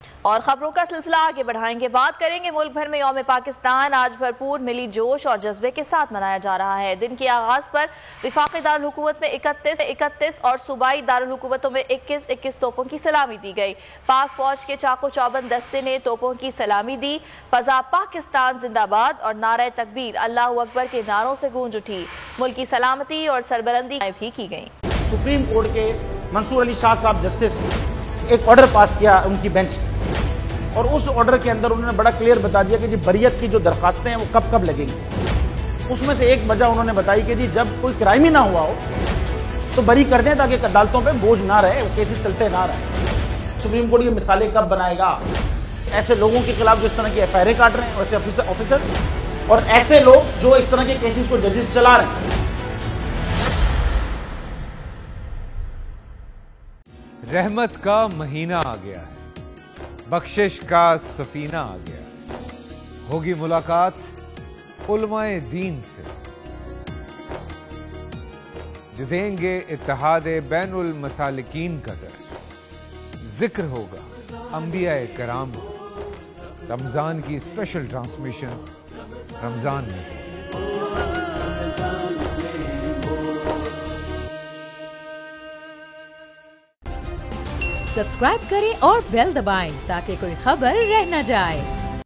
और खबरों का सिलसिला आगे बढ़ाएंगे। बात करेंगे मुल्क भर में यौम पाकिस्तान आज भरपूर मिली जोश और जज्बे के साथ मनाया जा रहा है। दिन के आगाज पर वफाकी दारुल हुकूमत में 31 और सूबाई दारुल हुकूमतों में 21 तोपों की सलामी दी गई। पाक फौज के चाको चौबंद दस्ते ने तोपों की सलामी दी। फजा पाकिस्तान जिंदाबाद और नारे तकबीर अल्लाह अकबर के नारों से गूंज उठी। मुल्क की सलामती और सरबलंदी भी की गई। सुप्रीम कोर्ट के मंसूर अली शाह साहब जस्टिस एक ऑर्डर पास किया उनकी बेंच, और उस ऑर्डर के अंदर उन्होंने बड़ा क्लियर बता दिया कि जी बरियत की जो दरखास्तें हैं वो कब कब लगेंगी। उसमें से एक वजह उन्होंने बताई कि जी जब कोई क्राइम ही ना हुआ हो तो बरी कर दें ताकि अदालतों पे बोझ ना रहे, वो केसेस चलते ना रहे। सुप्रीम कोर्ट ये मिसालें कब बनाएगा ऐसे लोगों के खिलाफ जो इस तरह की एफआईआर काट रहे हैं, वैसे ऑफिसर्स और ऐसे लोग जो इस तरह के केसेस को जजेस चला रहे हैं। रहमत का महीना आ गया है, बख्शिश का सफीना आ गया। होगी मुलाकात उलमाए दीन से, जो देंगे इत्तेहादे बैनुल मसालिकीन का दर्स। जिक्र होगा अंबियाए कराम, रमजान की स्पेशल ट्रांसमिशन रमजान में। सब्सक्राइब करें और बेल दबाएं ताकि कोई खबर रह न जाए।